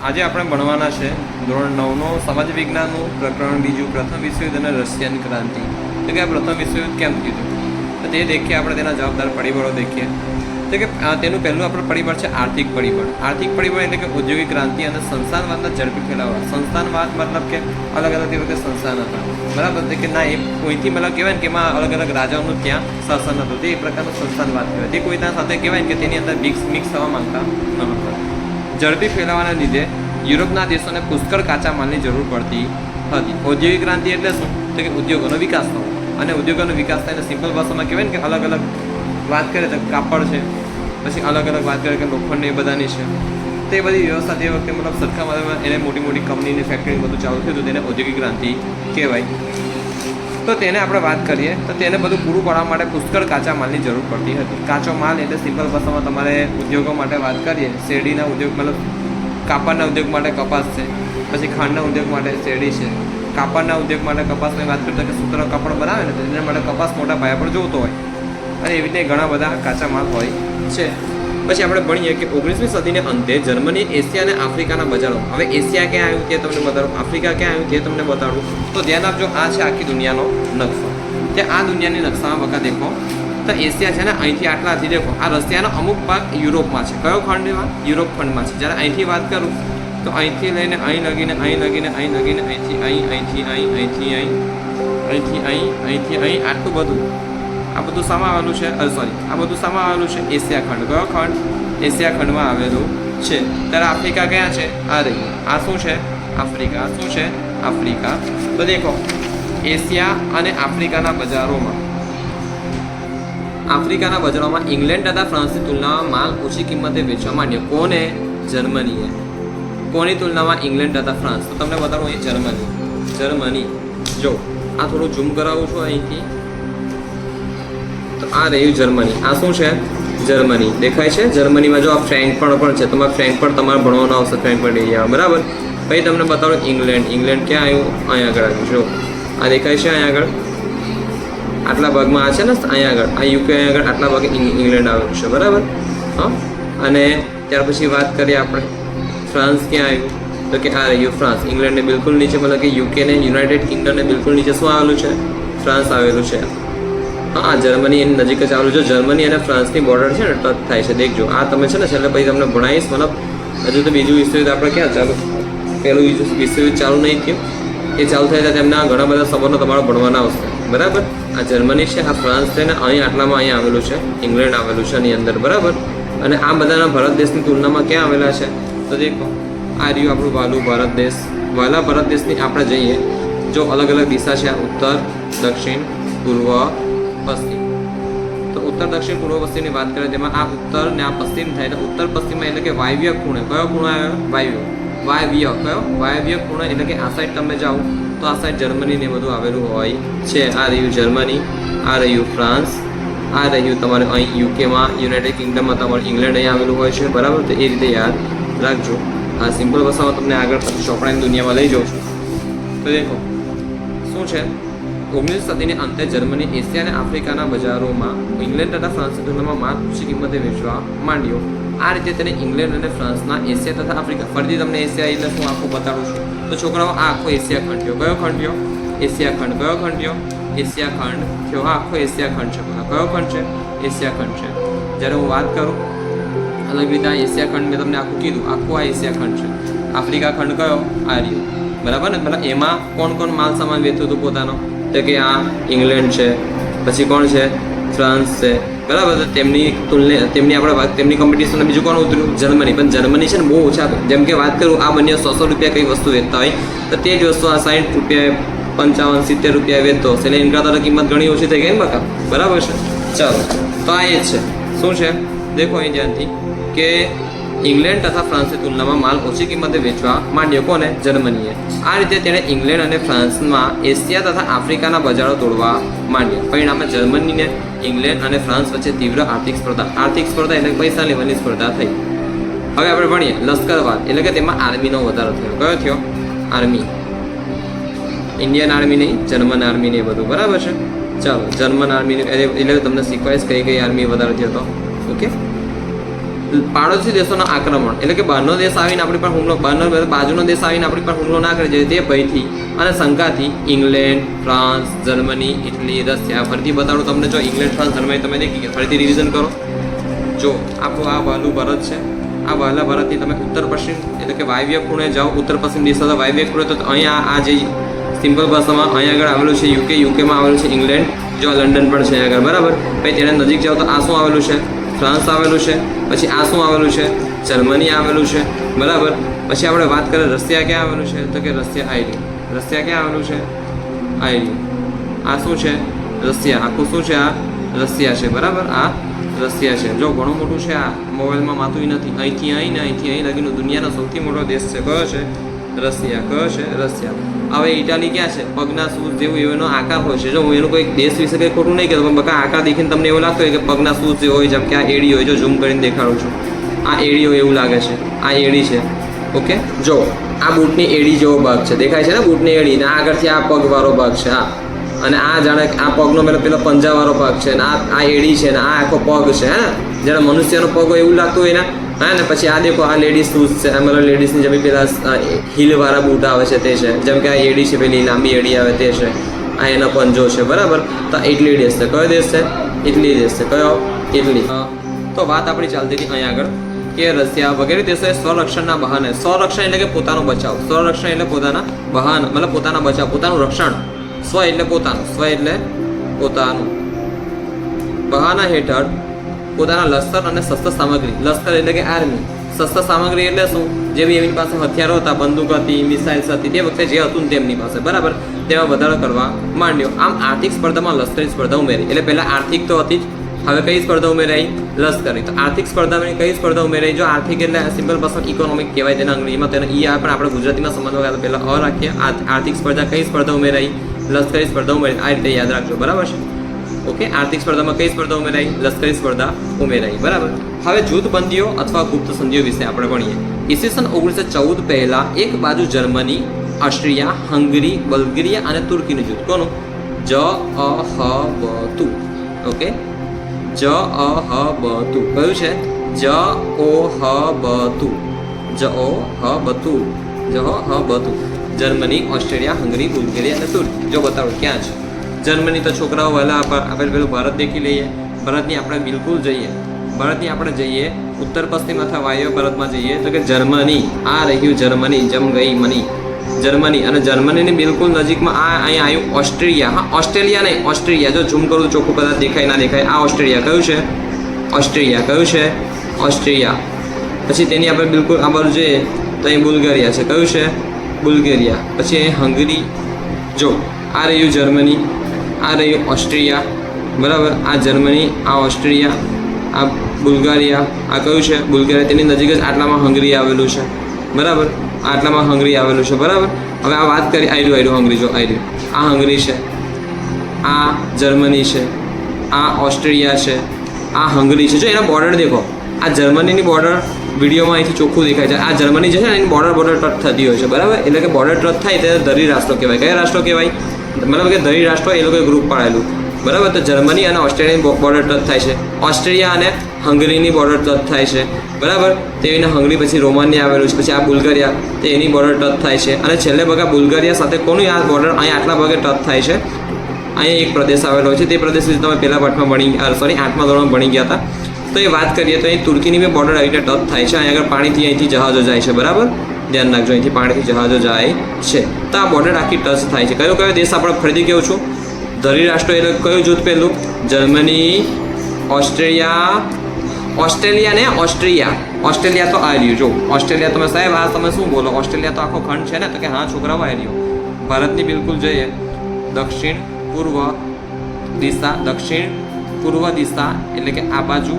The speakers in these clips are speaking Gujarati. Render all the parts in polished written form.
આજે આપણે ભણવાના છે ધોરણ 9નો સમાજ વિજ્ઞાનનું પ્રકરણ બીજું પ્રથમ વિશ્વયુદ્ધ અને રશિયન ક્રાંતિ. તો કે આ પ્રથમ વિશ્વયુદ્ધ કેમ થયું તો તે દેખીએ આપણે તેના જવાબદાર પરિબળો દેખીએ. તો કે તેનું પહેલું આપણું પરિબળ છે આર્થિક પરિબળ. આર્થિક પરિબળ એટલે કે ઔદ્યોગિક ક્રાંતિ અને સંસ્થાનવાદના ઝડપી ફેલાવા. સંસ્થાનવાદ મતલબ કે અલગ અલગ તે વખતે સંસ્થાન હતા, બરાબર. કે ના એ કોઈથી મતલબ કહેવાય ને કે એમાં અલગ અલગ રાજાઓનું ત્યાં શાસન હતું, તે એક પ્રકારનું સંસ્થાનવાદ કહેવાય. તે કોઈના સાથે કહેવાય ને કે તેની અંદર મિક્સ થવા માંગતા ન હતા. ઝડપી ફેલાવાના લીધે યુરોપના દેશોને પુષ્કળ કાચા માલની જરૂર પડતી હતી. ઔદ્યોગિક ક્રાંતિ એટલે શું તો કે ઉદ્યોગોનો વિકાસ થવો. અને ઉદ્યોગોનો વિકાસ થાય સિમ્પલ ભાષામાં કહેવાય ને કે અલગ અલગ વાત કરીએ તો કાપડ છે, પછી અલગ અલગ વાત કરીએ કે લોખંડ એ બધાની છે. તે બધી વ્યવસ્થા તે વખતે મતલબ સરખામાં એને મોટી મોટી કંપનીની ફેક્ટરી બધું ચાલુ થયું હતું, તેને ઔદ્યોગિક ક્રાંતિ કહેવાય. તો તેને આપણે વાત કરીએ તો તેને બધું પૂરું પાડવા માટે પુષ્કળ કાચા માલની જરૂર પડતી હતી. કાચો માલ એટલે સિમ્પલ ભાષામાં તમારે ઉદ્યોગો માટે વાત કરીએ, શેરડીના ઉદ્યોગ મતલબ કાપડના ઉદ્યોગ માટે કપાસ છે, પછી ખાંડના ઉદ્યોગ માટે શેરડી છે. કાપડના ઉદ્યોગ માટે કપાસની વાત કરતા કે સૂત્ર કાપડ બનાવે ને તો એના માટે કપાસ મોટા પાયા પર જોતો હોય, અને એવી રીતે ઘણા બધા કાચા માલ હોય છે. પછી આપણે ભણીએ કે 19મી સદીને અંતે જર્મની એશિયા અને આફ્રિકાના બજારો. હવે એશિયા ક્યાં આવ્યું તે તમને બતાડું, આફ્રિકા ક્યાં આવ્યું તે તમને બતાડું. તો ધ્યાન આપજો, આ છે આખી દુનિયાનો નકશો. કે આ દુનિયાની નકશામાં વખત દેખો તો એશિયા છે ને અહીંથી આટલાથી દેખો, આ રશિયાનો અમુક ભાગ યુરોપમાં છે. કયો ખંડમાં? યુરોપ ખંડમાં છે. જ્યારે અહીંથી વાત કરું તો અહીંથી લઈને અહીં લગીને અહીં લગીને અહીં લગીને અહીંથી અહીં, અહીંથી અહીં, અહીંથી અહીં, અહીંથી અહીં, અહીંથી અહીં, આટલું બધું આ બધું શામાં આવેલું છે? આ બધું શામાં આવેલું છે? એશિયા ખંડ. કયો ખંડ? એશિયા ખંડમાં આવેલું છે. ત્યારે આફ્રિકા ક્યાં છે? આ રહી. આ શું છે? આફ્રિકા. આ શું છે? આફ્રિકા. તો દેખો એશિયા અને આફ્રિકાના બજારોમાં ઇંગ્લેન્ડ તથા ફ્રાન્સની તુલનામાં માલ ઓછી કિંમતે વેચવા માંડ્યો. કોને? જર્મનીએ. કોની તુલનામાં? ઇંગ્લેન્ડ તથા ફ્રાન્સ. તો તમને બતાવું એ જર્મની. જો આ થોડું ઝૂમ કરાવું છું અહીંથી. તો આ રહ્યું જર્મની. આ શું છે? જર્મની. દેખાય છે? જર્મનીમાં જો આ ફ્રેન્કફર્ટ પણ છે. તમારે ફ્રેન્કફર્ટ તમારે ભણવાનું આવશે, ફ્રેન્કફર્ટ એરિયા, બરાબર. પછી તમને બતાવું ઇંગ્લેન્ડ. ઇંગ્લેન્ડ ક્યાં આવ્યું? અહીંયા આગળ આવ્યું. જો આ દેખાય છે અહીંયા આગળ, આટલા ભાગમાં આ છે ને અહીંયા આગળ, આ યુકે અહીંયા આગળ આટલા ભાગે ઇંગ્લેન્ડ આવેલું છે, બરાબર. હા, અને ત્યાર પછી વાત કરીએ આપણે ફ્રાન્સ ક્યાં આવ્યું તો કે આ રહ્યું ફ્રાન્સ. ઇંગ્લેન્ડને બિલકુલ નીચે, મતલબ કે યુકેને યુનાઇટેડ કિંગડમને બિલકુલ નીચે શું આવેલું છે? ફ્રાન્સ આવેલું છે. હા, જર્મની એની નજીક જ આવેલું છે. જર્મની અને ફ્રાન્સની બોર્ડર છે ને ટચ થાય છે. દેખજો આ તમે છે ને છેલ્લે પછી તમને ભણાવીશ. મતલબ હજુ તો બીજું વિશ્વયુદ્ધ આપણે ક્યાં ચાલુ, પહેલું વિશ્વયુદ્ધ ચાલુ નહીં થયું, એ ચાલુ થાય ત્યારે તેમના ઘણા બધા સંબંધો તમારે ભણવાના આવશે, બરાબર. આ જર્મની છે, આ ફ્રાન્સ છે ને અહીં આટલામાં અહીંયા આવેલું છે, ઇંગ્લેન્ડ આવેલું છે એની અંદર, બરાબર. અને આ બધાના ભારત દેશની તુલનામાં ક્યાં આવેલા છે તો દેખો આ રહ્યું આપણું વાલું ભારત દેશ. વાલા ભારત દેશની આપણે જઈએ, જો અલગ અલગ દિશા છે, ઉત્તર, દક્ષિણ, પૂર્વ, પશ્ચિમ. તો ઉત્તર, દક્ષિણ, પૂર્વ, પશ્ચિમની વાત કરીએ તેમાં આ ઉત્તર ને આ પશ્ચિમ થાય. તો ઉત્તર પશ્ચિમમાં એટલે કે વાયવ્ય ખૂણે. કયો ખૂણો આવ્યો? વાયવ્ય. કયો? વાયવ્ય ખૂણો એટલે કે આ સાઈડ તમે જાઓ તો આ સાઈડ જર્મની ને બધું આવેલું હોય છે. આ રહ્યું જર્મની, આ રહ્યું ફ્રાન્સ, આ રહ્યું તમારે અહીં યુકેમાં, યુનાઇટેડ કિંગડમમાં તમારે ઇંગ્લેન્ડ અહીં આવેલું હોય છે, બરાબર. તો એ રીતે યાદ રાખજો. આ સિમ્પલ ભાષામાં તમને આગળ ચોપડાની દુનિયામાં લઈ જાઉં છું. તો દેખો શું છે, 19મી સદીને અંતે જર્મની એશિયા અને આફ્રિકાના બજારોમાં ઇંગ્લેન્ડ તથા ફ્રાન્સની તુલનામાં માલ ઓછી કિંમતે વેચવા માંડ્યો. આ રીતે તેને ઇંગ્લેન્ડ અને ફ્રાન્સના એશિયા તથા આફ્રિકા, ફરીથી તમને એશિયા એટલે હું આખું બતાડું છું. તો છોકરાઓ આ આખો એશિયા ખંડ થયો. કયો ખંડ થયો? એશિયા ખંડ. કયો ખંડ થયો? એશિયા ખંડ થયો. હા, આખો એશિયા ખંડ છે. કયો ખંડ છે? એશિયા ખંડ છે. જ્યારે હું વાત કરું અલગ રીતે એશિયા ખંડ મેં તમને આખું કીધું, આખું આ એશિયા ખંડ છે. આફ્રિકા ખંડ કયો? આ રહ્યો, બરાબર ને. મતલબ એમાં કોણ કોણ માલ સામાન વેચતું હતું પોતાનો તો કે આ ઇંગ્લેન્ડ છે, પછી કોણ છે? ફ્રાન્સ છે, બરાબર. તેમની તેમની કોમ્પિટિશનમાં બીજું કોણ ઉતર્યું? જર્મની. પણ જર્મની છે ને બહુ ઓછા, જેમ કે વાત કરું આ બંને 100 રૂપિયા કઈ વસ્તુ વેચતા હોય તો તે જ વસ્તુ આ 60 રૂપિયા, 55, 70 રૂપિયા વેચતો હશે. એટલે એના કરતાં કિંમત ઘણી ઓછી થઈ ગઈ ને બકા, બરાબર છે. ચાલો, તો આ એ જ છે. શું છે દેખો અહીં ધ્યાનથી કે ઇંગ્લેન્ડ તથા ફ્રાન્સની તુલનામાં માલ ઓછી કિંમતે વેચવા માંડ્યો. કોને? જર્મનીએ. આ રીતે તેણે ઇંગ્લેન્ડ અને ફ્રાન્સમાં એશિયા તથા આફ્રિકાના બજારો તોડવા માંડ્યા. પરિણામે જર્મનીને ઇંગ્લેન્ડ અને ફ્રાન્સ વચ્ચે તીવ્ર આર્થિક સ્પર્ધા એટલે પૈસા લેવાની સ્પર્ધા થઈ. હવે આપણે ભણીએ લશ્કરવાદ, એટલે કે તેમાં આર્મીનો વધારો થયો. કયો થયો? આર્મી. ઇન્ડિયન આર્મી નહીં, જર્મન આર્મી ને એ બધું, બરાબર છે. ચાલો, જર્મન આર્મી એટલે તમને શીખવાઈશ કઈ આર્મી વધારો થયો હતો. ઓકે, પાડોશી દેશોના આક્રમણ એટલે કે બહારનો દેશ આવીને આપણી પર હુમલો બાજુનો દેશ આવીને આપણી પર હુમલો ના કરી જાય તે ભયથી અને શંકાથી England, France, Germany, Italy, Russia. ફરીથી બતાડું તમને, જો ઇંગ્લેન્ડ, ફ્રાન્સ, જર્મની તમે દેખી ગયા. ફરીથી રિવિઝન કરો. જો આપણું આ વહાલું ભારત છે. આ વહાલા ભારતની તમે ઉત્તર પશ્ચિમ એટલે કે વાયવ્ય ખૂણે જાઓ, ઉત્તર પશ્ચિમ દિશા વાયવ્ય ખૂણે, તો અહીંયા આ જે સિમ્પલ ભાષામાં અહીંયા આગળ આવેલું છે યુકે, યુકેમાં આવેલું છે ઇંગ્લેન્ડ, જો લંડન પણ છે આગળ, બરાબર. પછી તેના નજીક જાઓ તો આ શું આવેલું છે? ફ્રાન્સ આવેલું છે. પછી આ શું આવેલું છે? જર્મની આવેલું છે, બરાબર. પછી આપણે વાત કરીએ રશિયા ક્યાં આવેલું છે, તો કે રશિયા આવેલું. રશિયા ક્યાં આવેલું છે? આવેલું. આ શું છે? રશિયા. આખું શું છે? આ રશિયા છે, બરાબર. આ રશિયા છે. જો ઘણું મોટું છે, આ મોબાઈલમાં માતું નથી. અહીંથી અહીં ને અહીંથી અહીં લગીનો દુનિયાનો સૌથી મોટો દેશ છે. કયો છે? રશિયા. કયો છે? રશિયા. હવે ઇટાલી ક્યાં છે? પગના શૂઝ જેવું એનો આકાર હોય છે. જો હું એનું કોઈ દેશ વિશે કંઈ ખોટું નહીં કહેતો, પણ બકા આકાર દેખીને તમને એવું લાગતું હોય કે પગના શૂઝ જે હોય, જેમ કે આ એડી હોય, જો ઝૂમ કરીને દેખાડું છું, આ એડી હોય એવું લાગે છે. આ એડી છે, ઓકે. જો આ બૂટની એડી જેવો ભાગ છે, દેખાય છે ને બૂટની એડી, ને આગળથી આ પગવાળો ભાગ છે, આ. અને આ જાણે આ પગનો પેલો પંજાવાળો ભાગ છે, ને આ એડી છે, ને આ આખો પગ છે, હે ને. જ્યારે મનુષ્યનો પગ હોય એવું લાગતું હોય ને, હા ને. પછી આ દેખો, આ લેડીઝ શૂઝ છે, મતલબ લેડીઝની જેમ પેલા હીલવાળા બૂટ આવે છે તે છે, જેમ કે આ એડી છે, પેલી લાંબી એડી આવે તે છે, આ એનો પંજો છે, બરાબર. તો ઇટલી દેશ છે. કયો દેશ છે? ઇટલી દેશ છે. કયો? ઇટલી. તો વાત આપણી ચાલતી હતી અહીંયા આગળ કે રશિયા વગેરે દેશોએ સ્વરક્ષણના બહાને, સ્વરક્ષણ એટલે કે પોતાનો બચાવ, સ્વરક્ષણ એટલે પોતાના બહાન મતલબ પોતાના બચાવ, પોતાનું રક્ષણ. સ્વ એટલે પોતાનું, સ્વ એટલે પોતાનું, બહાના હેઠળ પોતાના લશ્કર અને શસ્ત્ર સામગ્રી, લશ્કર એટલે કે આર્મી, શસ્ત્ર સામગ્રી એટલે શું? જેવી એમની પાસે હથિયારો હતા, બંદૂક હતી, મિસાઇલ્સ હતી, તે વખતે જે હતું તેમની પાસે, બરાબર, તેમાં વધારો કરવા માંડ્યો. આમ આર્થિક સ્પર્ધામાં લશ્કરી સ્પર્ધા ઉમેરી. એટલે પહેલાં આર્થિક તો હતી જ, હવે કઈ સ્પર્ધા ઉમેરાઈ? લશ્કરી. તો આર્થિક સ્પર્ધામાં કઈ સ્પર્ધા ઉમેરાઈ? જો આર્થિક એટલે સિમ્પલ ભાષામાં ઇકોનોમિક કહેવાય તેના અંગ્રેજીમાં, તેને ઈ પણ આપણે ગુજરાતીમાં સમજવા પહેલાં અ રાખીએ. આર્થિક સ્પર્ધા કઈ સ્પર્ધા ઉમેરાઈ? લશ્કરી સ્પર્ધા ઉમેરાઈ. આ રીતે યાદ રાખજો, બરાબર છે, ઓકે. આર્થિક સ્પર્ધામાં કઈ સ્પર્ધા ઉમેરાઈ? લશ્કરી સ્પર્ધા ઉમેરાઈ, બરાબર. હવે જૂથબંધીઓ અથવા ગુપ્ત સંધિઓ વિશે આપણે ભણીએ. ઈસવીસન 1914 પહેલા એક બાજુ જર્મની, ઓસ્ટ્રિયા, હંગરી, બલ્ગેરિયા અને તુર્કીનું જૂથ. કોનું? JOHBતુ, ઓકે. JOHBતુ કયું છે? JOHBતુ, JOHBતુ. જર્મની, ઓસ્ટ્રેલિયા, હંગરી, બુલ્ગેરિયા અને તુર્કી. જો બતાવો ક્યાં છે જર્મની? તો છોકરાઓ વહેલા આપણે પેલું ભારત દેખી લઈએ. ભારતની આપણે બિલકુલ જઈએ, ભારતની આપણે જઈએ ઉત્તર પશ્ચિમ અથવા વાયવ્ય ભારતમાં જઈએ તો કે જર્મની. આ રહ્યું જર્મની, જમ ગઈ મની, જર્મની. અને જર્મનીની બિલકુલ નજીકમાં આ અહીંયા આવ્યું ઓસ્ટ્રેલિયા. હા, ઓસ્ટ્રેલિયા નહીં, ઓસ્ટ્રેલિયા. જો ઝૂમ કરું ચોખ્ખું કદાચ દેખાય ના દેખાય, આ ઓસ્ટ્રેલિયા. કયું છે? ઓસ્ટ્રેલિયા. કયું છે? ઓસ્ટ્રેલિયા. પછી તેની આપણે બિલકુલ આ બાજુ જોઈએ તો અહીં બુલ્ગેરિયા છે. કયું છે? બુલ્ગેરિયા. પછી અહીં હંગરી. જો આ રહ્યું જર્મની, આ રહ્યું ઓસ્ટ્રેલિયા, બરાબર. આ જર્મની, આ ઓસ્ટ્રેલિયા, આ બુલ્ગારિયા. આ કયું છે? બુલ્ગારિયા. તેની નજીક જ આટલામાં હંગરી આવેલું છે, બરાબર. આટલામાં હંગરી આવેલું છે, બરાબર. હવે આ વાત કરી, આયરું હંગરી. જો આયરું, આ હંગરી છે, આ જર્મની છે, આ ઓસ્ટ્રેલિયા છે, આ હંગરી છે. જો એના બોર્ડર દેખો, આ જર્મનીની બોર્ડર વિડીયોમાં અહીંથી ચોખ્ખું દેખાય છે. આ જર્મની જે છે ને એની બોર્ડર ટચ થતી હોય છે, બરાબર. એટલે કે બોર્ડર ટચ થાય ત્યારે ધરી રાષ્ટ્રો કહેવાય. કયા રાષ્ટ્રો કહેવાય? મતલબ કે ધરી રાષ્ટ્રો એ લોકોએ ગ્રુપ પાડેલું, બરાબર. તો જર્મની અને ઓસ્ટ્રેલિયાની બોર્ડર ટચ થાય છે, ઓસ્ટ્રેલિયા અને હંગરીની બોર્ડર ટચ થાય છે, બરાબર. તો એના હંગરી પછી રોમાનિયા આવેલું છે, પછી આ બુલ્ગારિયા, તો એની બોર્ડર ટચ થાય છે. અને છેલ્લે બગા બુલ્ગારિયા સાથે કોનું આ બોર્ડર અહીંયા આટલા ભાગે ટચ થાય છે? અહીંયા એક પ્રદેશ આવેલો છે, તે પ્રદેશ વિશે તમે પહેલા પાઠમાં 8મા ધોરણમાં ભણી ગયા હતા. તો એ વાત કરીએ તો અહીં તુર્કીની બી બોર્ડર આવી રીતે ટચ થાય છે. અહીંયા આગળ પાણીથી અહીંથી જહાજો જાય છે, બરાબર. ધ્યાન રાખજો, અહીંથી પાણીથી જહાજો જાય છે. તો આ બોર્ડર આખી ટચ થાય છે. કયો કયો દેશ આપણે ફરીથી કહું છું? ધરી રાષ્ટ્રો એટલે કયું જૂથ પહેલું? જર્મની, ઓસ્ટ્રેલિયા ને ઓસ્ટ્રિયા. ઓસ્ટ્રેલિયા તો આ રહ્યું. જો ઓસ્ટ્રેલિયા, તમે સાહેબ આ તમે શું બોલો? ઓસ્ટ્રેલિયા તો આખો ખંડ છે ને? તો કે હા છોકરાઓ, આ રહ્યું. ભારતની બિલકુલ જોઈએ દક્ષિણ પૂર્વ દિશા, દક્ષિણ પૂર્વ દિશા એટલે કે આ બાજુ,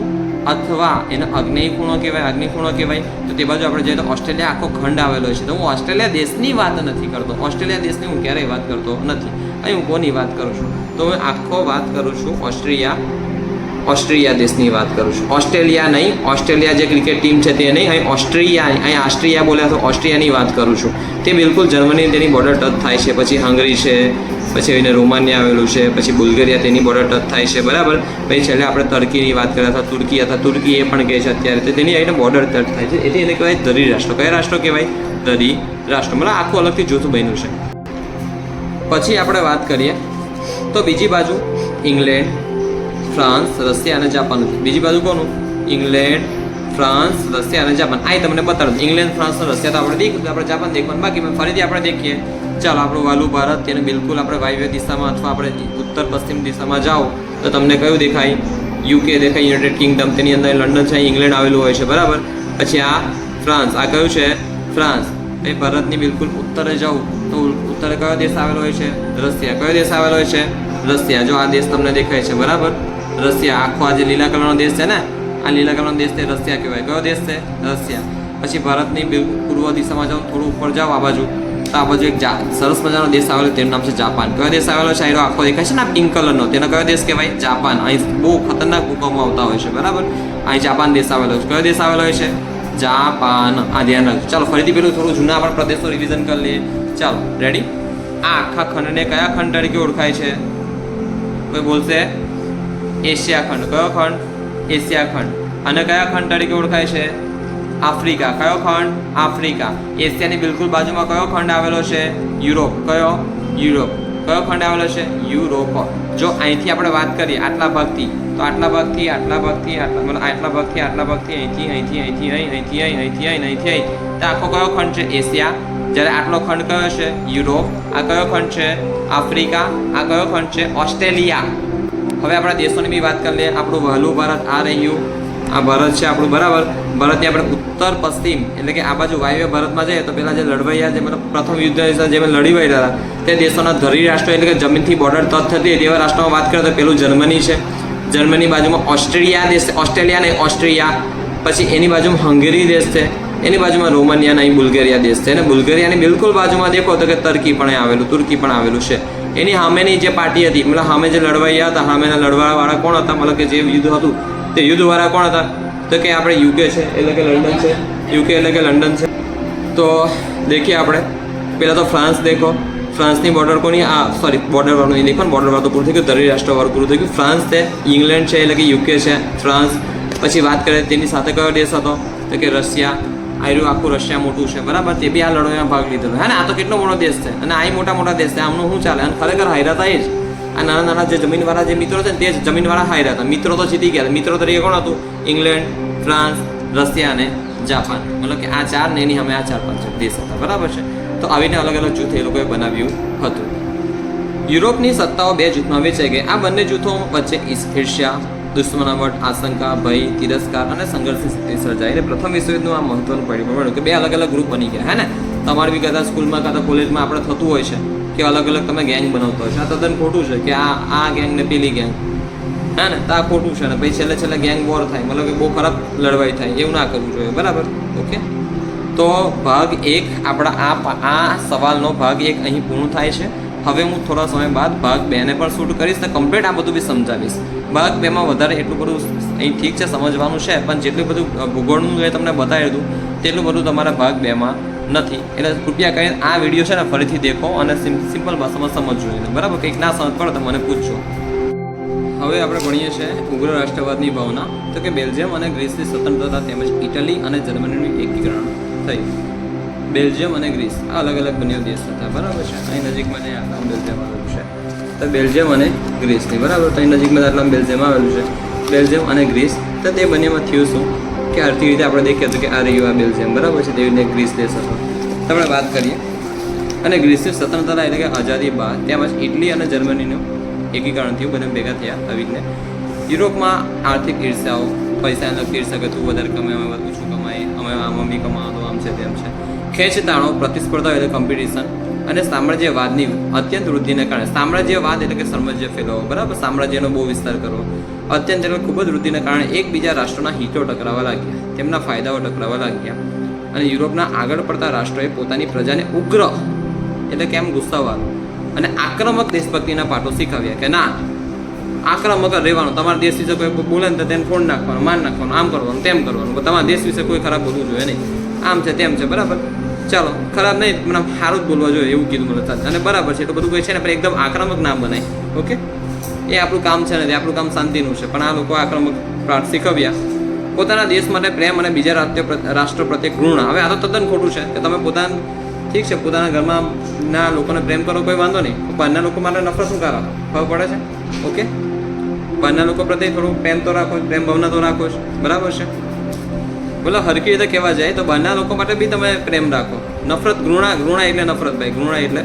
અથવા એને અગ્નેય ખૂણો કહેવાય. તો તે બાજુ આપણે જઈએ તો ઓસ્ટ્રેલિયા આખો ખંડ આવેલો છે. તો હું ઓસ્ટ્રેલિયા દેશની વાત નથી કરતો, ઓસ્ટ્રેલિયા દેશની હું ક્યારેય વાત કરતો નથી. અહીં હું કોની વાત કરું છું? તો હું આખો વાત કરું છું ઓસ્ટ્રેલિયા દેશની વાત કરું છું. ઓસ્ટ્રેલિયા નહીં, ઓસ્ટ્રેલિયા જે ક્રિકેટ ટીમ છે તે નહીં, અહીં ઓસ્ટ્રિયા બોલ્યા તો ઓસ્ટ્રિયાની વાત કરું છું. તે બિલકુલ જર્મની તેની બોર્ડર ટચ થાય છે. પછી હંગરી છે, પછી એને રોમાનિયા આવેલું છે, પછી બુલ્ગેરિયા તેની બોર્ડર ટચ થાય છે, બરાબર. પછી છેલ્લે આપણે તર્કીની વાત કર્યા હતા, તુર્કી એ પણ કહે છે અત્યારે, તો તેની આવીને બોર્ડર ટચ થાય છે, એટલે એને કહેવાય ધરી રાષ્ટ્ર. કયા રાષ્ટ્ર કહેવાય? ધરી રાષ્ટ્ર. મતલબ આખું અલગથી જૂથ બન્યું છે. પછી આપણે વાત કરીએ તો બીજી બાજુ ઇંગ્લેન્ડ, ફ્રાન્સ, રશિયા અને જાપાન. બીજી બાજુ કોનું? ઇંગ્લેન્ડ, ફ્રાન્સ, રશિયા અને જાપાન. આ તમને બતાડું. ઇંગ્લેન્ડ, ફ્રાન્સ અને રશિયા તો આપણે દેખ્યું, આપણે જાપાન દેખવાનું બાકી. ફરીથી આપણે દેખીએ. ચાલો, આપણું વાલું ભારત, તેને બિલકુલ આપણે વાયવ્ય દિશામાં અથવા આપણે ઉત્તર પશ્ચિમ દિશામાં જાઓ તો તમને કયું દેખાય? યુકે દેખાય, યુનાઇટેડ કિંગડમ. તેની અંદર લંડન છે, ઇંગ્લેન્ડ આવેલું હોય છે, બરાબર. પછી આ ફ્રાન્સ, આ કયું છે? ફ્રાન્સ. એ ભારતની બિલકુલ ઉત્તરે જાઉં તો ઉત્તરે કયો દેશ આવેલો હોય છે? રશિયા. કયો દેશ આવેલો હોય છે? રશિયા. જો આ દેશ તમને દેખાય છે, બરાબર. રશિયા. આખો આ જે લીલા કલરનો દેશ છે ને, આ લીલા કલરનો દેશ તે રશિયા કહેવાય. કયો દેશ છે? રશિયા. પછી ભારતની બિલકુલ પૂર્વ દિશામાં જાઓ, થોડું ઉપર જાઓ આ બાજુ, તો આ બાજુ એક સરસ મજાનો દેશ આવેલો, તેનું નામ છે જાપાન. કયો દેશ આવેલો છે? આનો આખો દેખાય છે ને પિંક કલરનો, તેનો કયો દેશ કહેવાય? જાપાન. અહીં બહુ ખતરનાક ભૂકંપો આવતા હોય છે, બરાબર. અહીં જાપાન દેશ આવેલો છે. કયો દેશ આવેલો હોય છે? જાપાન. આ ધ્યાન રાખજો. ચાલો, ફરીથી પેલું થોડું જૂના આપણા પ્રદેશો રિવિઝન કરી લઈએ. ચાલો, રેડી? આ આખા ખંડને કયા ખંડ તરીકે ઓળખાય છે? કોઈ બોલશે? એશિયા ખંડ. કયો ખંડ? એશિયા ખંડ. અને કયા ખંડ તરીકે ઓળખાય છે? આફ્રિકા. કયો ખંડ? આફ્રિકા. એશિયાની બિલકુલ બાજુમાં કયો ખંડ આવેલો છે? યુરોપ. કયો? યુરોપ. કયો ખંડ આવેલો છે? યુરોપ. જો અહીંથી આપણે વાત કરીએ આટલા ભાગથી, તો આટલા ભાગથી આટલા ભાગથી આટલા, મતલબ આટલા ભાગથી આટલા ભાગથી અહીંથી અહીંથી અહીંથી અહીં અહીંથી અહીં અહીંથી અહીં અહીંથી અહીં, તો આખો કયો ખંડ છે? એશિયા. જ્યારે આટલો ખંડ કયો છે? યુરોપ. આ કયો ખંડ છે? આફ્રિકા. આ કયો ખંડ છે? ઓસ્ટ્રેલિયા. હવે આપણા દેશોની બી વાત કરી લઈએ. આપણું વહેલું ભારત આ રહ્યું, આ ભારત છે આપણું, બરાબર. ભારતની આપણે ઉત્તર પશ્ચિમ એટલે કે આ બાજુ વાયવ્ય ભારતમાં જઈએ તો પહેલાં જે લડવૈયા, જે મતલબ પ્રથમ યુદ્ધ જે લડી રહ્યા હતા તે દેશોના ધરી રાષ્ટ્રો એટલે કે જમીનથી બોર્ડર ટચ થતી તેવા રાષ્ટ્રોમાં વાત કરીએ તો પેલું જર્મની છે. જર્મની બાજુમાં ઓસ્ટ્રેલિયા દેશ છે, ઓસ્ટ્રેલિયા નહીં ઓસ્ટ્રિયા. પછી એની બાજુમાં હંગેરી દેશ છે, એની બાજુમાં રોમાનિયા નહીં બુલ્ગેરિયા દેશ છે. અને બુલ્ગેરિયાની બિલકુલ બાજુમાં દેખો તો કે તુર્કી પણ આવેલું છે. એની સામેની જે પાર્ટી હતી, મતલબ સામે જે લડવૈયા હતા, સામેના લડવાવાળા કોણ હતા? મતલબ કે જે યુદ્ધ હતું તે યુદ્ધવાળા કોણ હતા? તો કે આપણે યુકે છે એટલે કે લંડન છે. યુકે એટલે કે લંડન છે. તો દેખીએ આપણે પહેલાં તો ફ્રાન્સ દેખો. ફ્રાન્સની બોર્ડર કોની? બોર્ડરવાળું નહીં દેખો ને, બોર્ડરવાળું તો પૂરું થઈ ગયું, ધરી રાષ્ટ્રવાળું પૂરું થઈ ગયું. ફ્રાન્સ છે, ઇંગ્લેન્ડ છે એટલે કે યુકે છે, ફ્રાન્સ. પછી વાત કરીએ તેની સાથે કયો દેશ હતો? તો કે રશિયા. આયરું આખું રશિયા મોટું છે, બરાબર. તે બી આ લડવામાં ભાગ લીધેલો હે ને. આ તો કેટલો મોટો દેશ છે અને આ મોટા દેશ છે. આમનું શું ચાલે? અને ખરેખર હાર્યા હતા એ જ. આ નાના જે જમીનવાળા જે મિત્રો છે ને તે જ જમીનવાળા હાર્યા હતા. મિત્રો તો જીતી ગયા. મિત્રો તરીકે કોણ હતું? ઇંગ્લેન્ડ, ફ્રાન્સ, રશિયા અને જાપાન. મતલબ કે આ ચાર ને એની અમે આ 4-5 દેશ હતા, બરાબર છે. તો આવીને અલગ અલગ જૂથ એ લોકોએ બનાવ્યું હતું. યુરોપની સત્તાઓ 2 જૂથમાં વેચાઈ ગઈ. આ બંને જૂથો વચ્ચે ઈર્ષ્યા, દુશ્મનાવટ, આશંકા, ભય, તિરસ્કાર અને સંઘર્ષની સ્થિતિ સર્જાય. એટલે પ્રથમ વિશ્વયુદ્ધનું આ મહત્વનું પરિબળ કે 2 અલગ અલગ ગ્રુપ બની ગયા, હે ને. તમારે બી કદાચ સ્કૂલમાં કાં તો કોલેજમાં આપણે થતું હોય છે કે અલગ અલગ તમે ગેંગ બનાવતા હોય છે. આ તદ્દન ખોટું છે કે આ ગેંગ ને પેલી ગેંગ, હે ને. તો આ ખોટું છે ને. પછી છેલ્લે ગેંગ વોર થાય, મતલબ કે બહુ ખરાબ લડવાઈ થાય. એવું ના કરવું જોઈએ, બરાબર. ઓકે. તો ભાગ 1 આપણા આ સવાલનો ભાગ 1 અહીં પૂર્ણ થાય છે. હવે હું થોડા સમય બાદ ભાગ 2 ને પણ શૂટ કરીશ, તો કમ્પ્લીટ આ બધું બી સમજાવીશ. ભાગ 2માં વધારે એટલું બધું અહીં ઠીક છે સમજવાનું છે, પણ જેટલું બધું ભૂગોળનું મેં તમને બતાવી દીધું તેટલું બધું તમારા ભાગ 2માં નથી. એટલે કૃપયા કરીને આ વિડીયો છે ને ફરીથી દેખો અને સિમ્પલ ભાષામાં સમજજો એને, બરાબર. કંઈક ના સમજ પડે તો મને પૂછજો. હવે આપણે ભણીએ છીએ ઉગ્ર રાષ્ટ્રવાદની ભાવના. તો કે બેલ્જિયમ અને ગ્રીસની સ્વતંત્રતા તેમજ ઇટલી અને જર્મનીનું એકીકરણ થયું. બેલ્જિયમ અને ગ્રીસ આ અલગ અલગ બંને દેશ હતા, બરાબર છે. અહીં નજીકમાં જે આટલા બેલ્જિયમ આવેલું છે, તો બેલ્જિયમ અને ગ્રીસની, બરાબર. તો અહીં નજીકમાં આટલા બેલ્જિયમ આવેલું છે, બેલ્જિયમ અને ગ્રીસ. તો તે બંનેમાં થયું શું કે આર્થિક રીતે આપણે દેખીએ તો કે આ રહ્યું આ બેલ્જિયમ, બરાબર છે. તેવી રીતે ગ્રીસ દેશ હતો. તો આપણે વાત કરીએ. અને ગ્રીસની સ્વતંત્રતા એટલે કે આઝાદી બાદ તેમજ ઇટલી અને જર્મનીનું એકીકરણ થયું, બંને ભેગા થયા આવી રીતે. યુરોપમાં આર્થિક ઈર્ષાઓ, પૈસા લગતી ઈર્ષા કે તું વધારે કમાય અમે ઓછું કમાય, અમે મમ્મી કમાતો આમ છે તેમ છે, ખેંચતાણો, પ્રતિસ્પર્ધા એટલે કોમ્પિટિશન અને સામ્રાજ્યવાદની અત્યંત વૃદ્ધિને કારણે. સામ્રાજ્યવાદ એટલે કે સામ્રાજ્ય ફેલાવો, બરાબર. સામ્રાજ્યનો બહુ વિસ્તાર કરવો. અત્યંત એટલે ખૂબ જ વૃદ્ધિને કારણે એકબીજા રાષ્ટ્રોના હિતો ટકરાવા લાગ્યા, તેમના ફાયદાઓ ટકરાવા લાગ્યા. અને યુરોપના આગળ પડતા રાષ્ટ્રોએ પોતાની પ્રજાને ઉગ્ર એટલે કેમ ગુસ્સાવાળું અને આક્રમક દેશભક્તિના પાઠો શીખવ્યા કે ના, આક્રમક રહેવાનું. તમારા દેશ વિશે કોઈ બોલે ને તો તેને ફોડ નાખવાનું, માર નાખવાનું, આમ કરવાનું, તેમ કરવાનું. તમારા દેશ વિશે કોઈ ખરાબ બોલવું જોઈએ નહીં, આમ છે તેમ છે, બરાબર. ચાલો ખરાબ નહીં મને સારું જ બોલવા જોઈએ એવું કીધું મને તારે અને બરાબર છે એટલું બધું કોઈ છે ને પણ એકદમ આક્રમક ના બનાય ઓકે એ આપણું કામ છે ને આપણું કામ શાંતિનું છે પણ આ લોકો આક્રમક પાઠ શીખવ્યા પોતાના દેશ માટે પ્રેમ અને બીજા રાષ્ટ્ર પ્રત્યે ઘૃણા હવે આ તો તદ્દન ખોટું છે કે તમે પોતાના ઠીક છે પોતાના ઘરમાં ના લોકોને પ્રેમ કરો કોઈ વાંધો નહીં બહારના લોકો માટે નફરત શું કરો ખબર પડે છે ઓકે બહારના લોકો પ્રત્યે થોડું પ્રેમ તો રાખો પ્રેમ ભાવના તો રાખો છે બરાબર છે બોલો હરકી રીતે કહેવા જાય તો બહારના લોકો માટે બી તમે પ્રેમ રાખો નફરત ઘૃણા એટલે નફરત ભાઈ ઘૃણા એટલે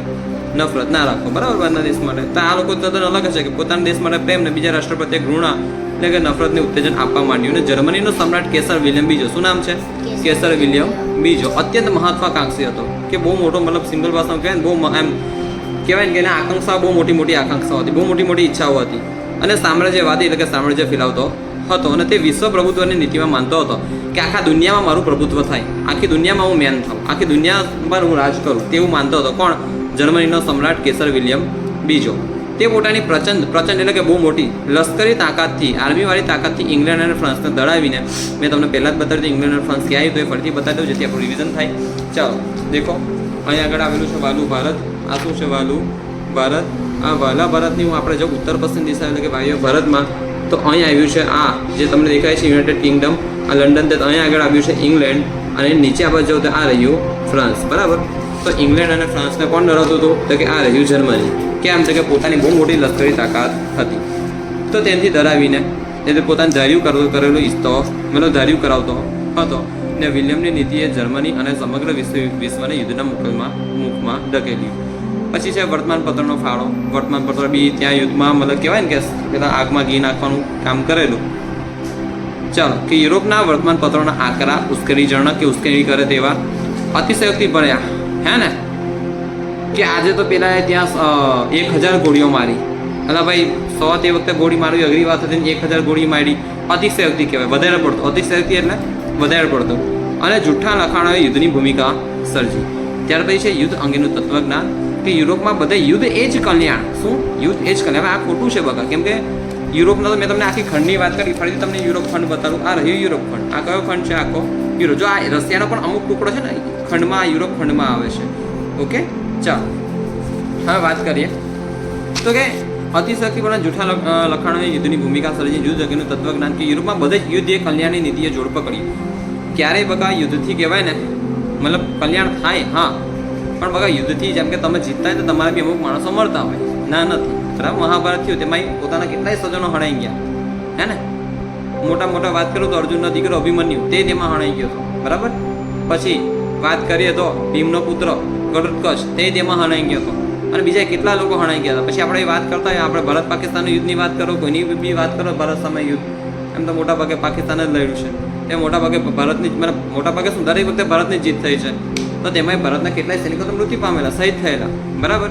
નફરત ના રાખો બરાબર બહારના દેશ માટે તો આ લોકો તદ્દન અલગ છે કે પોતાના દેશ માટે પ્રેમ ને બીજા રાષ્ટ્ર પ્રત્યે ઘૃણા એટલે કે નફરતને ઉત્તેજન આપવા માંડ્યું અને જર્મનીનો સમ્રાટ કેસર વિલિયમ બીજો શું નામ છે કેસર વિલિયમ બીજો અત્યંત મહત્વાકાંક્ષી હતો કે બહુ મોટો મતલબ સિંગલ ભાષામાં કહેવાય ને બહુ એમ કહેવાય ને કે એના આકાંક્ષાઓ બહુ મોટી આકાંક્ષાઓ હતી બહુ મોટી ઈચ્છાઓ હતી અને સામ્રાજ્યવાદી એટલે કે સામ્રાજ્ય ફેલાવતો હતો અને તે વિશ્વ પ્રભુત્વની નીતિમાં માનતો હતો કે આખા દુનિયામાં મારું પ્રભુત્વ થાય આખી દુનિયામાં હું મેન થાઉં આખી દુનિયા પર હું રાજ કરું તેવું માનતો હતો કોણ જર્મનીનો સમ્રાટ કેસર વિલિયમ બીજો તે પોતાની પ્રચંડ એટલે કે બહુ મોટી લશ્કરી તાકાતથી આર્મીવાળી તાકાતથી ઇંગ્લેન્ડ અને ફ્રાન્સને દળાવીને મેં તમને પહેલાં જ બતાવી દીધું ઇંગ્લેન્ડ અને ફ્રાન્સ ક્યાં આવ્યું તો એ ફરીથી બતાવી દઉં જેથી આપણું રિવિઝન થાય ચાલો દેખો અહીં આગળ આવેલું છે વાલું ભારત આ શું છે વાલું ભારત આ વાલા ભારતની હું આપણે જો ઉત્તર પશ્ચિમ દિશા એટલે કે વાયુ ભારતમાં તો અહીં આવ્યું છે આ જે તમને દેખાય છે યુનાઇટેડ કિંગડમ આ લંડન તે અહીં આગળ આવ્યું છે ઇંગ્લેન્ડ અને નીચે આપણે જાઉં તો આ રહ્યું ફ્રાન્સ બરાબર તો ઇંગ્લેન્ડ અને ફ્રાન્સને કોણ ડરાવતું હતું તો કે આ રહ્યું જર્મની કેમ છે કે પોતાની બહુ મોટી લશ્કરી તાકાત હતી તો તેનાથી ડરાવીને એટલે પોતાનું ધાર્યું કરેલું ઈચ્છતો મતલબ ધાર્યું કરાવતો હતો ને વિલિયમની નીતિએ જર્મની અને સમગ્ર વિશ્વને યુદ્ધના મુખમાં ધકેલ્યું પછી છે વર્તમાનપત્રનો ફાળો વર્તમાનપત્ર બી ત્યાં યુદ્ધમાં મતલબ કહેવાય ને કે પેલા આગમાં ઘી નાખવાનું કામ કરેલું ચાલો કે યુરોપના વર્તમાનપત્રોના આકરા ઉશ્કેરણીજનક કે ઉશ્કેરણી કરે તેવા અતિશયોક્તિ ભર્યા હે ને કે આજે તો પેલા ત્યાં 1000 ગોળીઓ મારી એટલે ભાઈ 100 તે વખતે ગોળી મારવી અઘરી વાત હતી 1000 ગોળી મારી અતિશયોક્તિ કહેવાય વધારે પડતો અતિશયોક્તિ એટલે વધારે પડતું અને જૂઠા લખાણોએ યુદ્ધની ભૂમિકા સર્જી ત્યાર પછી છે યુદ્ધ અંગેનું તત્વજ્ઞાન કે યુરોપમાં બધા યુદ્ધ એ જ કલ્યાણ શું યુદ્ધ એ જ કલ્યાણ આ ખોટું છે બકા કેમ કે યુરોપનો તો મેં તમને આખી ખંડની વાત કરી ફરીથી તમને યુરોપ ખંડ બતાવું આ રહ્યું યુરોપ ખંડ આ કયો ખંડ છે આખો યુરોપ જો આ રશિયાનો પણ અમુક ટુકડો છે ને ખંડમાં આ યુરોપ ખંડમાં આવે છે ઓકે ચાલો હવે વાત કરીએ તો કે અતિશક્તિપૂર્ણ જૂઠા લખાણોએ યુદ્ધની ભૂમિકા સર્જી યુદ્ધ અંગેનું તત્વજ્ઞાન કે યુરોપમાં બધા જ યુદ્ધ એ કલ્યાણની નીતિએ જોડ પકડી ક્યારેય બકા યુદ્ધથી કહેવાય ને મતલબ કલ્યાણ થાય હા પણ બકા યુદ્ધથી જેમ કે તમે જીતતા હોય તો તમારા બી અમુક માણસો મળતા હોય ના નથી બરાબર મહાભારત થયું તેમાં પોતાના કેટલાય સજ્જનો હણાઈ ગયા હે ને મોટા વાત કરું તો અર્જુનનો દીકરો અભિમન્યુ તે તેમાં હણાઈ ગયો હતો બરાબર પછી વાત કરીએ તો ભીમનો પુત્ર ઘટોત્કચ તે તેમાં હણાઈ ગયો હતો અને બીજા કેટલા લોકો હણાઈ ગયા હતા પછી આપણે વાત કરતા હોય આપણે ભારત પાકિસ્તાનના યુદ્ધની વાત કરો કોઈની બી વાત કરો ભારત સામે યુદ્ધ એમ તો મોટા ભાગે પાકિસ્તાન જ લડ્યું છે એ મોટા ભાગે ભારતની મતલબ મોટા ભાગે શું દરેક વખતે ભારતની જીત થઈ છે તો તેમાં ભારતના કેટલાય સૈનિકો તો મૃત્યુ પામેલા શહીદ થયેલા બરાબર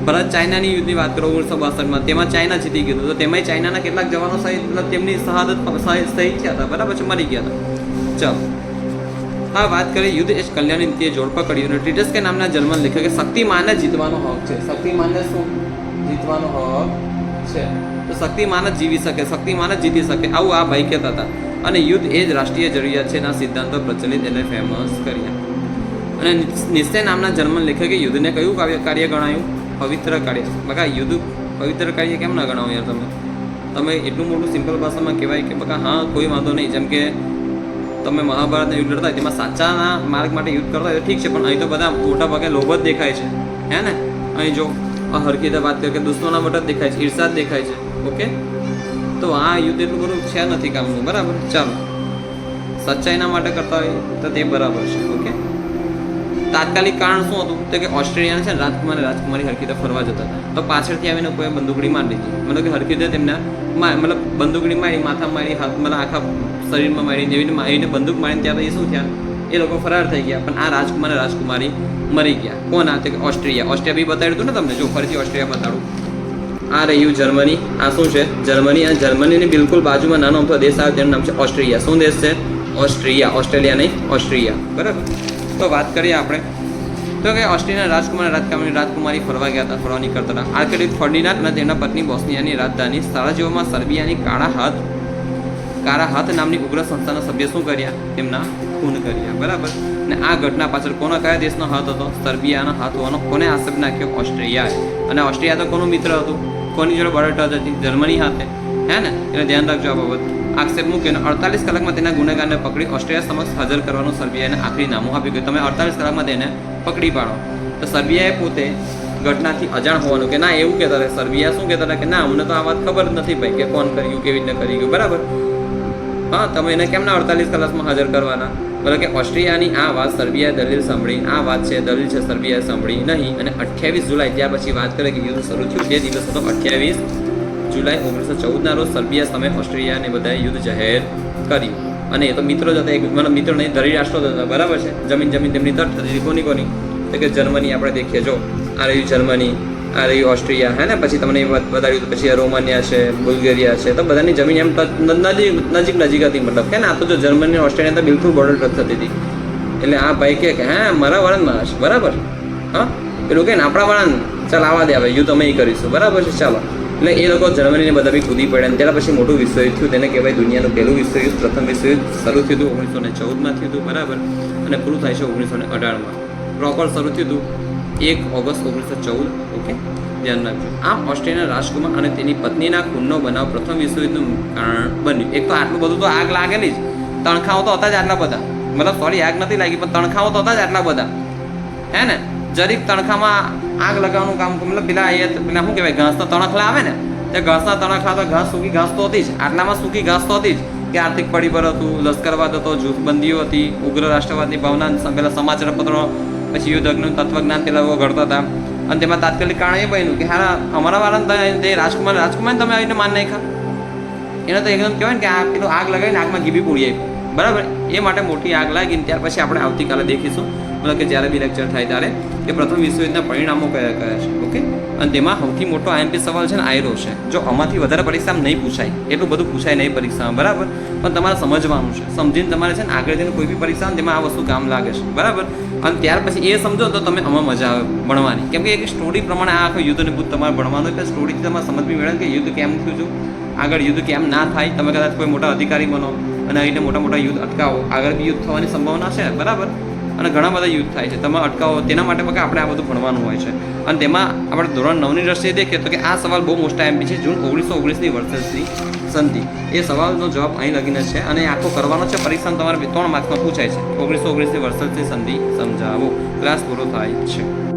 ભારત ચાઇનાની યુદ્ધની વાત કરો 1962માં તેમાં ચાઇના જીતી ગયું તો તેમાં ચાઇનાના કેટલાક જવાનો શહીદ મતલબ તેમની શહાદત શહીદ થયા હતા બરાબર છે મરી ગયા હતા ચાલો હા વાત કરીએ યુદ્ધ એ કલ્યાણની નીતિએ જોડ પકડ્યું અને ટીટસ્કે નામના જર્મન લેખકે શક્તિમાનને જીતવાનો હક છે શક્તિમાનને શું જીતવાનો હક છે તો શક્તિમાન જ જીવી શકે શક્તિમાન જ જીતી શકે આવું આ ભાઈ કહેતા હતા અને યુદ્ધ એ જ રાષ્ટ્રીય જરૂરિયાત છે એના સિદ્ધાંતો પ્રચલિત એટલે ફેમસ કર્યા અને નિશ્ચય નામના જર્મન લેખકે યુદ્ધને કયું કાર્ય ગણાયું પવિત્ર કાર્ય બકા યુદ્ધ પવિત્ર કાર્ય કેમ ના ગણાવો યાર તમે એટલું મોટું સિમ્પલ ભાષામાં કહેવાય કે બકા હા કોઈ વાંધો નહીં જેમ કે તમે મહાભારતને યુદ્ધ લડતા હોય તેમાં સાચાના માર્ગ માટે યુદ્ધ કરતા હોય ଠିક છે પણ અહીં તો બધા મોટા ભાગે લોભ જ દેખાય છે હે ને અહીં જો હરખી રીતે વાત કરીએ કે દુશ્મના મોટા જ દેખાય છે ઈર્ષા જ દેખાય છે ઓકે તો આ યુદ્ધ એટલું બધું છે નથી કામનું બરાબર ચાલો સચ્ચાઈના માટે કરતા હોય તો તે બરાબર છે ઓકે તાત્કાલિક કારણ શું હતું તો કે ઓસ્ટ્રેલિયાના છે ને રાજકુમારી હરખી રીતે ફરવા જતા હતા તો પાછળથી આવીને કોઈ બંદૂકડી મારી દીધી મતલબ કે હરખી રીતે તેમના મતલબ બંદૂકડી મારી માથા મારી હાથ મતલબ આખા શરીરમાં મારી જેવીને મારીને બંદૂક મારીને ત્યાં પછી શું થયા એ લોકો ફરાર થઈ ગયા પણ આ રાજકુમારી મરી ગયા કોણ આ કે ઓસ્ટ્રેલિયા બી બતાવ્યું હતું ને તમને જો ફરીથી ઓસ્ટ્રેલિયા બતાડું આ રહ્યું જર્મની આ શું છે જર્મની આ જર્મનીની બિલકુલ બાજુમાં નાનો અમથો દેશ આવે તેનું નામ છે ઓસ્ટ્રેલિયા શું દેશ છે ઓસ્ટ્રેલિયા નહીં ઓસ્ટ્રેલિયા બરાબર તો વાત કરીએ આપણે તો કે ઓસ્ટ્રેલિયાના રાજકુમારી ફરવા ગયા હતા ફરવા નીકળતા હતા આર્કિટેક્ટ ફર્ડિનાન્ડ અને તેના પત્ની બોસ્નિયાની રાજધાની સારાજેવોમાં સર્બિયાની કાળા હાથ નામની ઉગ્ર સંસ્થાના સભ્ય શું કર્યા તેમના ખૂન કર્યા બરાબર અને આ ઘટના પાછળ કયા દેશનો હાથ હતો? સર્બિયાનો હાથ હોવાનો કોને આક્ષેપ નાખ્યો? ઓસ્ટ્રેલિયાએ. અને ઓસ્ટ્રેલિયા તો કોનું મિત્ર હતું? કોની જોડે બોર્ડર ટચ હતી? જર્મની સાથે, હે ને? એટલે ધ્યાન રાખજો આ બાબત. આક્ષેપ મૂક્યો 48 કલાકમાં તેના ગુનેગારને પકડી ઓસ્ટ્રેલિયા સમક્ષ હાજર કરવાનું સર્બિયાને આખરી નામું આપ્યું કે તમે 48 કલાકમાં તેને પકડી પાડો. તો સર્બિયાએ પોતે ઘટનાથી અજાણ હોવાનું કે ના એવું કહેતા હતા. સર્બિયા શું કહેતા હતા કે ના અમને તો આ વાત ખબર જ નથી ભાઈ કે કોણ કર્યું, કેવી રીતે કરી ગયું, બરાબર? હા, તમે એને કેમ ના 48 કલાકમાં હાજર કરવાના? બરાબર કે ઓસ્ટ્રેલિયાની આ વાત સર્બિયાએ દલીલ સાંભળી. આ વાત છે દલીલ છે, સર્બિયાએ સાંભળી નહીં. અને 28 જુલાઈ ત્યાર પછી વાત કરે કે યુદ્ધ શરૂ થયું. તે દિવસ હતો 28 જુલાઈ 1914ના રોજ સર્બિયા સામે ઓસ્ટ્રેલિયાને બધાએ યુદ્ધ જાહેર કર્યું. અને એ તો મિત્રો જ હતા, એક મતલબ મિત્રો નહીં, ધરી રાષ્ટ્રો જ હતા, બરાબર છે? જમીન તેમની તટ થતી હતી. કોની? તો કે જર્મની. આપણે દેખીએ જો આ રહ્યું જર્મની, આ રહ્યું ઓસ્ટ્રિયા, હે ને? પછી તમને બતાવ્યું તો પછી રોમાનિયા છે, બુલ્ગેરિયા છે. તો બધાની જમીન એમ નજીક હતી, મતલબ કે ને આ તો જો જર્મની ઓસ્ટ્રેલિયા તો બિલકુલ બોર્ડર ટચ થતી હતી. એટલે આ ભાઈ કે હા મારા વાળામાં હશે, બરાબર? હા, પેલું કે ને આપણા વાળાને ચાલ આવવા દે, હવે યુદ્ધ અમે કરીશું, બરાબર છે? ચાલો. એટલે એ લોકો જર્મનીને બધા બી કૂદી પડ્યા. અને ત્યારે પછી મોટું વિશ્વયુદ્ધ થયું. તેને કહેવાય દુનિયાનું પહેલું વિશ્વયુદ્ધ. પ્રથમ વિશ્વયુદ્ધ શરૂ થયું હતું 1914માં થયું હતું, બરાબર? અને પૂરું થાય છે 1918માં. પ્રોપર શરૂ થયું હતું 1 ઓગસ્ટ 1914. ઓકે, ધ્યાન રાખજો. આમ ઓસ્ટ્રેલિયાના રાજકુમાર અને તેની પત્નીના ખૂનનો બનાવ પ્રથમ વિશ્વયુદ્ધનું કારણ બન્યું. એક તો આટલું બધું તો આગ લાગેલી જ, તણખાઓ તો હતા જ આટલા બધા, મતલબ સોરી આગ નથી લાગી પણ તણખાઓ તો હતા જ આટલા બધા, હે ને? જરીક તણખામાં આગ લગાવવાનું કામ, મતલબ પેલા શું કહેવાય, ઘાસના તણખલા આવે ને, તે ઘાસના તણખલા તો સૂકી ઘાસ તો હતી જ, આટલામાં સૂકી ઘાસ તો હતી જ કે આર્થિક પડીપર હતું, લશ્કરવાદ હતો, જૂથબંધીઓ હતી, ઉગ્ર રાષ્ટ્રવાદની ભાવના, પેલા સમાચાર પત્રો, પછી યુદ્ધનું તત્વજ્ઞાન પેલા લોકો ઘડતા હતા. અને તેમાં તાત્કાલિક કારણ એ બન્યું કે હારા અમારા વાળાને તે રાજકુમારને તમે આવીને માન નાખ્યા. એને તો એકદમ કહેવાય ને કે આ પેલું આગ લગાવીને આગમાં ઘી બી પૂરી આવી, બરાબર? એ માટે મોટી આગ લાગી. ત્યાર પછી આપણે આવતીકાલે દેખીશું, મતલબ કે જ્યારે બી લેક્ચર થાય ત્યારે, કે પ્રથમ વિશ્વયુદ્ધના પરિણામો કયા છે. ઓકે, અને તેમાં સૌથી મોટો આઈએમપી સવાલ છે ને આયરો છે. જો આમાંથી વધારે પરીક્ષામાં નહીં પૂછાય, એટલું બધું પૂછાય નહીં પરીક્ષામાં, બરાબર? પણ તમારે સમજવાનું છે, સમજીને તમારે છે ને આગળ જઈને કોઈ બી પરીક્ષા તેમાં આ વસ્તુ કામ લાગે છે, બરાબર? અને ત્યાર પછી એ સમજો તો તમે આમાં મજા આવે ભણવાની, કેમ કે એક સ્ટોરી પ્રમાણે આ આખો યુદ્ધને બુદ્ધ તમારે ભણવાનું. એટલે સ્ટોરીથી તમારે સમજ બી મળે કે યુદ્ધ કેમ થયું છું, આગળ યુદ્ધ કેમ ના થાય. તમે કદાચ કોઈ મોટા અધિકારી બનો અને આવીને મોટા યુદ્ધ અટકાવો, આગળ બી યુદ્ધ થવાની સંભાવના છે, બરાબર? અને ઘણા બધા યુદ્ધ થાય છે, તમે અટકાવો. તેના માટે આપણે આ બધું ભણવાનું હોય છે. અને તેમાં આપણે ધોરણ 9ની દ્રષ્ટિએ દેખીએ તો કે આ સવાલ બહુ મોટા એમપી છે. જૂન 1919ની વર્સેસની સંધિ, એ સવાલનો જવાબ અહીં લગીને છે અને આખો કરવાનો છે. પરીક્ષામાં તમારે 3 માર્ક્સમાં પૂછાય છે. 1919ની વર્સેસની સંધિ સમજાવો. ક્લાસ પૂરો થાય છે.